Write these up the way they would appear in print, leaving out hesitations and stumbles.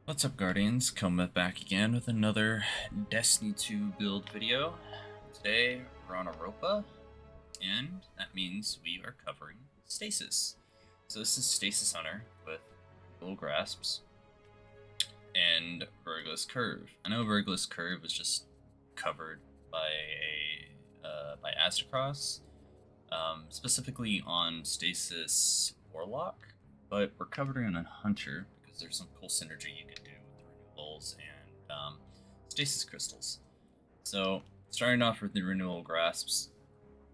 What's up, Guardians? Coming back again with another Destiny 2 build video. Today we're on Europa, and that means we are covering Stasis. So this is Stasis Hunter with Renewal Grasps and Verglas Curve. I know Verglas Curve was just covered by by Aztecross, specifically on Stasis Warlock, but we're covering on Hunter because there's some cool synergy you can do with the renewals and stasis crystals. So, starting off with the renewal grasps,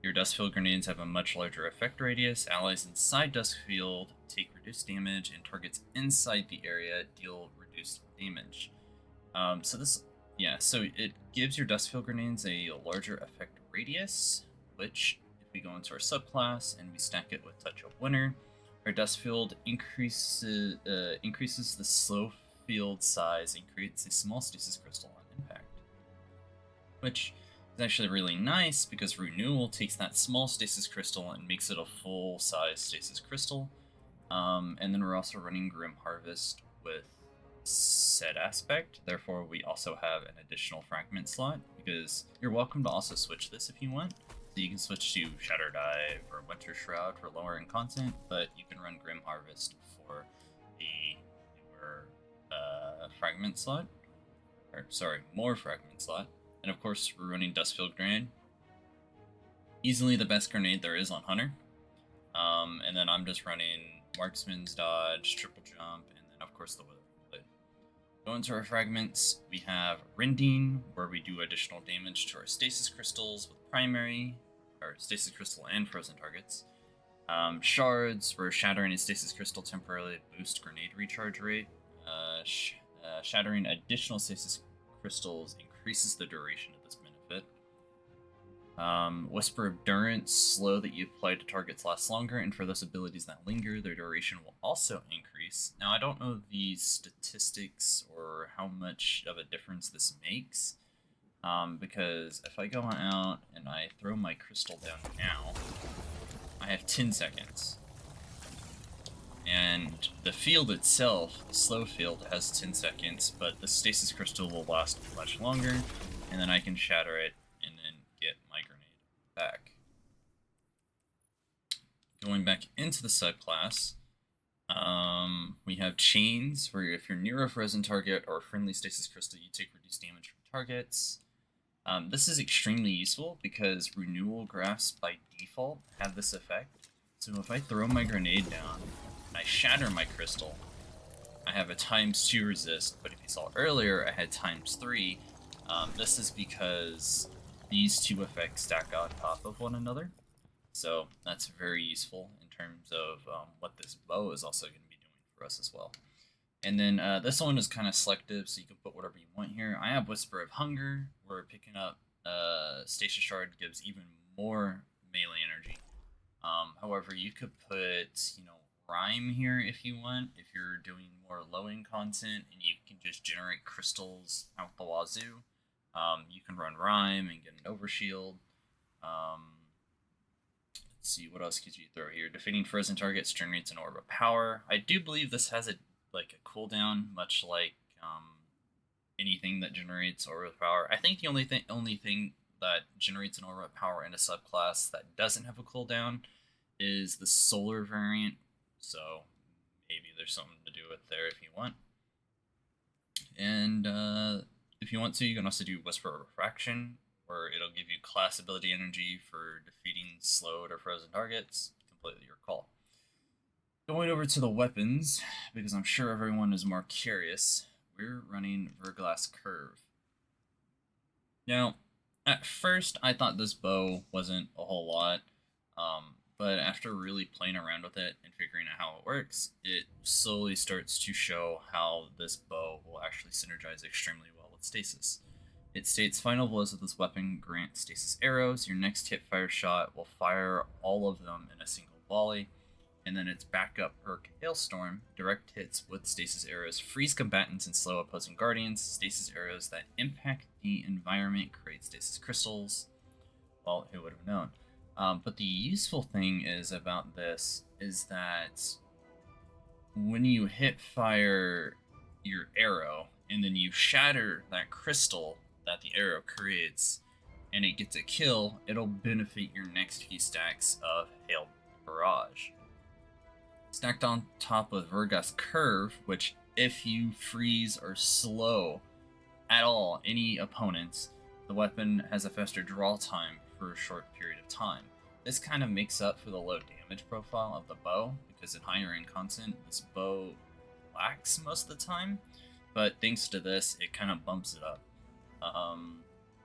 your dust field grenades have a much larger effect radius. Allies inside dust field take reduced damage, and targets inside the area deal reduced damage. So it gives your dust field grenades a larger effect radius, which, if we go into our subclass and we stack it with Touch of Winter, our dust field increases the slow field size and creates a small stasis crystal on impact, which is actually really nice because Renewal takes that small stasis crystal and makes it a full-size stasis crystal. And then we're also running Grim Harvest with said aspect, therefore we also have an additional fragment slot, because you're welcome to also switch this if you want. So you can switch to Shatter Dive or Winter Shroud for lowering content, but you can run Grim Harvest for the newer fragment slot. Or, sorry, more fragment slot. And of course, we're running Dustfield Grenade. Easily the best grenade there is on Hunter. And then I'm just running Marksman's Dodge, Triple Jump, and then of course the Wither. Going to our fragments, we have Rending, where we do additional damage to our stasis crystals with primary, or stasis crystal and frozen targets. Shards, where shattering a stasis crystal temporarily boosts grenade recharge rate. Shattering additional stasis crystals increases the duration of this benefit. Whisper of Durance, slow that you apply to targets lasts longer, and for those abilities that linger, their duration will also increase. Now, I don't know the statistics or how much of a difference this makes, because if I go out and I throw my crystal down now, I have 10 seconds. And the field itself, the slow field, has 10 seconds, but the stasis crystal will last much longer, and then I can shatter it and then get my grenade back. Going back into the subclass, we have Chains, where if you're near a frozen target or a friendly stasis crystal, you take reduced damage from targets. This is extremely useful because Renewal Grasps by default have this effect. So if I throw my grenade down and I shatter my crystal, I have a ×2 resist, but if you saw earlier, I had ×3. This is because these two effects stack on top of one another. So that's very useful in terms of what this bow is also going to be doing for us as well. And then this one is kind of selective, so you can put whatever you want here. I have Whisper of Hunger, where picking up Stasis Shard gives even more melee energy. However, you could put, Rhyme here if you want, if you're doing more low-end content, and you can just generate crystals out the wazoo. You can run Rhyme and get an Overshield. Let's see, what else could you throw here? Defeating frozen targets generates an orb of power. I do believe this has a cooldown, much like anything that generates orb of power. I think the only thing that generates an orb of power in a subclass that doesn't have a cooldown is the solar variant. So maybe there's something to do with there if you want. And if you want to, you can also do Whisper of Refraction, where it'll give you class ability energy for defeating slowed or frozen targets. Completely your call. Going over to the weapons, because I'm sure everyone is more curious, we're running Verglas Curve. Now, at first, I thought this bow wasn't a whole lot, but after really playing around with it and figuring out how it works, it slowly starts to show how this bow will actually synergize extremely well with stasis. It states final blows of this weapon grant stasis arrows. Your next hit fire shot will fire all of them in a single volley. And then its backup perk, Hailstorm, direct hits with stasis arrows freeze combatants and slow opposing guardians. Stasis arrows that impact the environment create stasis crystals. Well, who would have known? But the useful thing about this is that when you hit fire your arrow, and then you shatter that crystal that the arrow creates, and it gets a kill, it'll benefit your next few stacks of Hail Barrage. Stacked on top of Verglas Curve, which if you freeze or slow at all any opponents, the weapon has a faster draw time for a short period of time. This kind of makes up for the low damage profile of the bow, because in higher end content, this bow lacks most of the time, but thanks to this, it kind of bumps it up.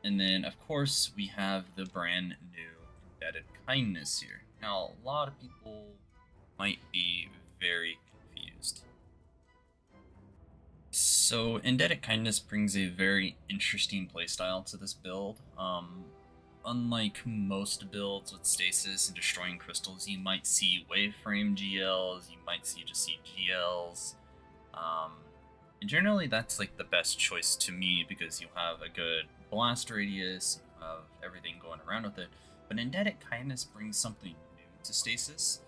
And then, of course, we have the brand new Indebted Kindness here. Now, a lot of people might be very confused. So, Indebted Kindness brings a very interesting playstyle to this build. Unlike most builds with stasis and destroying crystals, you might see waveframe GLs, you might just see GLs. And generally that's like the best choice to me because you have a good blast radius, you have everything going around with it. But Indebted Kindness brings something new to stasis,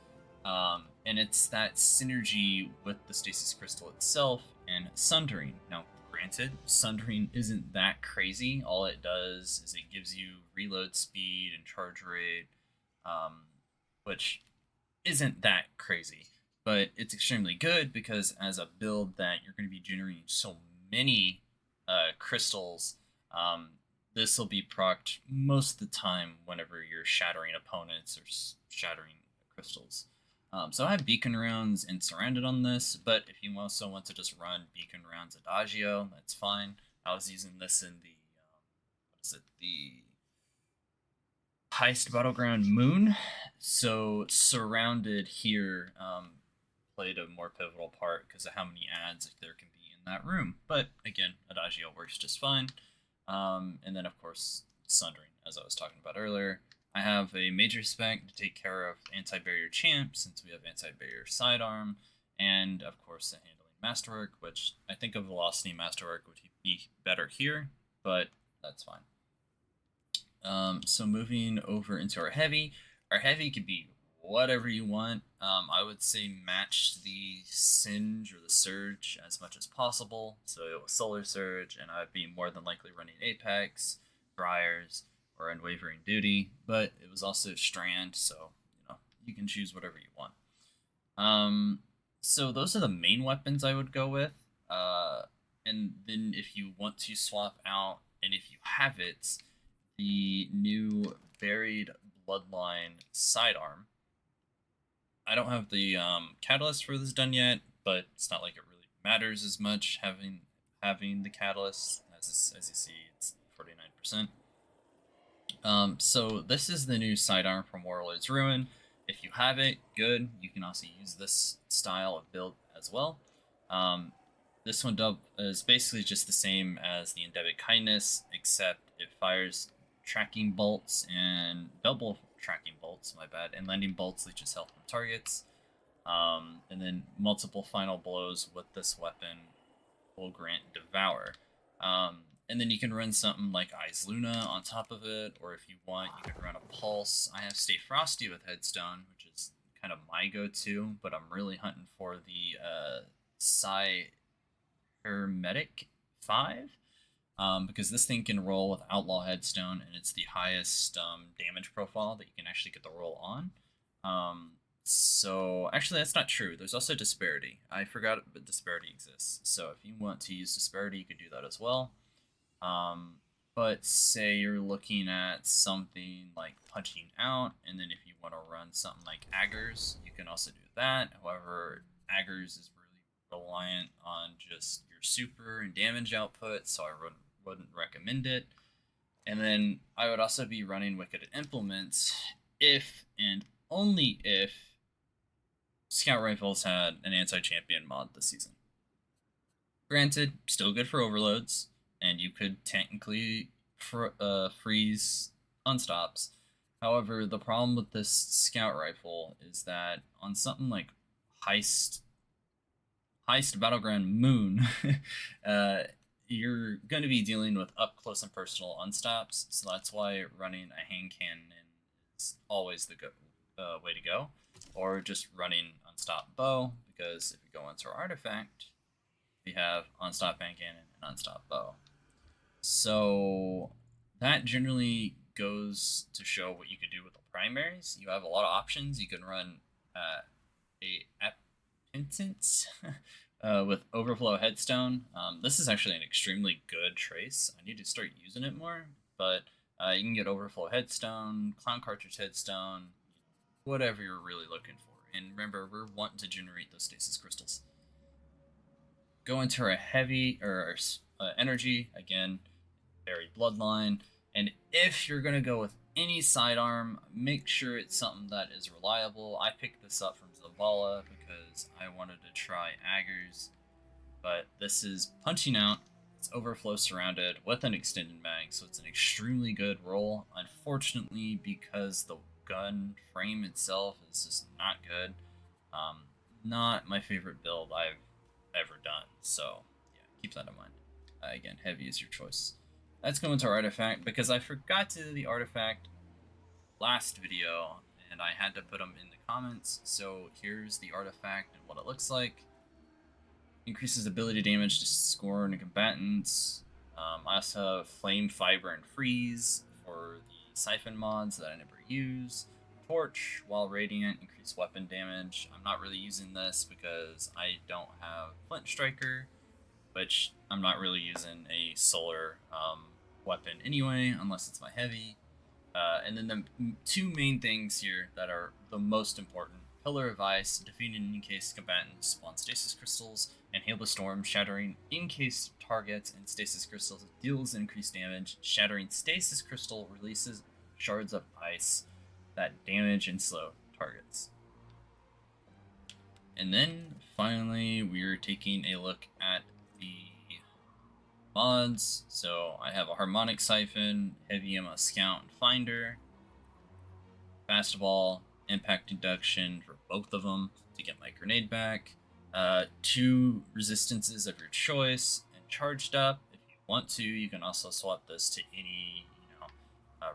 and it's that synergy with the stasis crystal itself and sundering. Now, granted, sundering isn't that crazy. All it does is it gives you reload speed and charge rate, which isn't that crazy. But it's extremely good because as a build that you're going to be generating so many crystals, this will be procced most of the time whenever you're shattering opponents or shattering crystals. So I have beacon rounds and surrounded on this, but if you also want to just run beacon rounds adagio, that's fine. I was using this in the the Heist Battleground Moon. So surrounded here played a more pivotal part because of how many ads there can be in that room. But again, adagio works just fine. And then of course sundering, as I was talking about earlier. I have a major spec to take care of anti-barrier champ since we have anti-barrier sidearm, and of course the handling masterwork, which I think a velocity masterwork would be better here, but that's fine. So moving over into our heavy could be whatever you want. I would say match the Singe or the Surge as much as possible. So Solar Surge, and I'd be more than likely running Apex, Briars, or Unwavering Duty, but it was also Strand, so you can choose whatever you want. So those are the main weapons I would go with. And then if you want to swap out, and if you have it, the new Buried Bloodline sidearm. I don't have the catalyst for this done yet, but it's not like it really matters as much having the catalyst. As you see, it's 49%. So this is the new sidearm from Warlord's Ruin. If you have it, good. You can also use this style of build as well. This one is basically just the same as the Indebted Kindness, except it fires tracking bolts and double tracking bolts, and landing bolts leeches health from targets. And then multiple final blows with this weapon will grant Devour. And then you can run something like Eyes Luna on top of it, or if you want, you can run a Pulse. I have Stay Frosty with Headstone, which is kind of my go-to, but I'm really hunting for the Hermetic 5, because this thing can roll with Outlaw Headstone, and it's the highest damage profile that you can actually get the roll on. So actually that's not true. There's also Disparity. I forgot that Disparity exists. So if you want to use Disparity, you could do that as well. But say you're looking at something like Punching Out, and then if you want to run something like Aggers, you can also do that. However, Aggers is really reliant on just your super and damage output, so I wouldn't recommend it. And then I would also be running Wicked Implements if and only if Scout Rifles had an anti-champion mod this season. Granted, still good for overloads, and you could technically freeze unstops. However, the problem with this Scout Rifle is that on something like Heist Battleground Moon, you're going to be dealing with up close and personal unstops, so that's why running a hand cannon is always the way to go, or just running unstop bow, because if you go into our artifact, we have unstopped band cannon and unstopped bow. So that generally goes to show what you could do with the primaries. You have a lot of options. You can run a appentance with overflow headstone. This is actually an extremely good trace. I need to start using it more, but you can get overflow headstone, clown cartridge headstone, whatever you're really looking for. And remember, we're wanting to generate those stasis crystals. Go into our heavy or energy again, buried bloodline, and if you're gonna go with any sidearm, make sure it's something that is reliable. I picked this up from Zavala because I wanted to try Aggers, but this is punching out. It's overflow surrounded with an extended mag, so it's an extremely good roll. Unfortunately, because the gun frame itself is just not good, not my favorite build I've ever done. So yeah, keep that in mind. Again, heavy is your choice. Let's go into our artifact because I forgot to do the artifact last video and I had to put them in the comments. So here's the artifact and what it looks like. Increases ability damage to score and combatants. I also have Flame, Fiber, and Freeze for the Siphon mods that I never use. Torch, while Radiant, increase weapon damage. I'm not really using this because I don't have Flint Striker, which I'm not really using a solar weapon anyway, unless it's my heavy. And then the two main things here that are the most important. Pillar of Ice, defeating encased combatants, spawn stasis crystals, and Hail the Storm, shattering encased targets and stasis crystals, deals increased damage. Shattering stasis crystal releases shards of ice that damage and slow targets. And then finally, we're taking a look at the mods. So I have a Harmonic Siphon, Heavy Ammo Scout and Finder, Fastball, Impact Induction for both of them to get my grenade back, 2 resistances of your choice, and charged up. If you want to, you can also swap this to any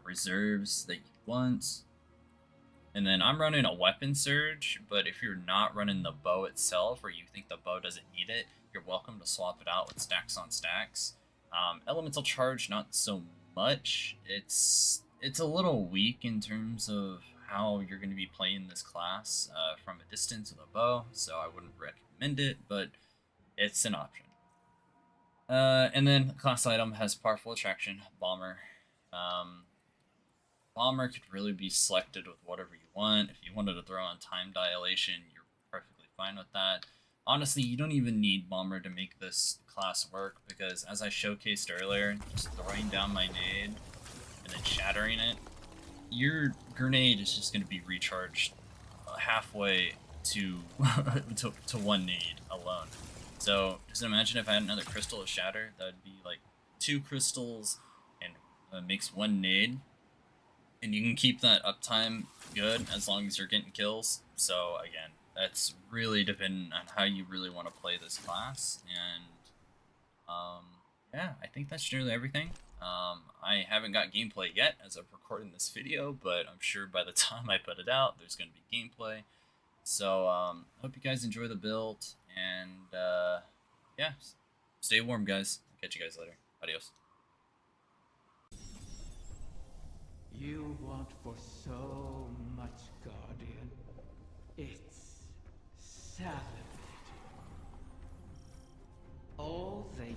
reserves that you want. And then I'm running a weapon surge, but if you're not running the bow itself or you think the bow doesn't need it, you're welcome to swap it out with stacks on stacks. Elemental charge, not so much. It's a little weak in terms of how you're going to be playing this class from a distance with a bow, so I wouldn't recommend it, but it's an option. And then class item has powerful attraction, Bomber. Bomber could really be selected with whatever you want. If you wanted to throw on time dilation, you're perfectly fine with that. Honestly, you don't even need Bomber to make this class work, because as I showcased earlier, just throwing down my nade and then shattering it, your grenade is just going to be recharged halfway to to one nade alone. So just imagine if I had another crystal to shatter, that would be like 2 crystals and makes 1 nade. And you can keep that uptime good as long as you're getting kills. So again, that's really dependent on how you really want to play this class. And yeah, I think that's generally everything. I haven't got gameplay yet as I'm recording this video, but I'm sure by the time I put it out, there's going to be gameplay. So I hope you guys enjoy the build, and yeah, stay warm, guys. I'll catch you guys later. Adios. You want for so much, Guardian. It's salivating. All they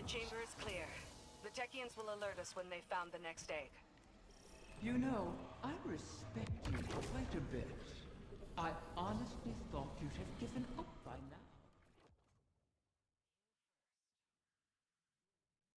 Chamber is clear. The Techians will alert us when they found the next egg. You know, I respect you quite a bit. I honestly thought you'd have given up by now.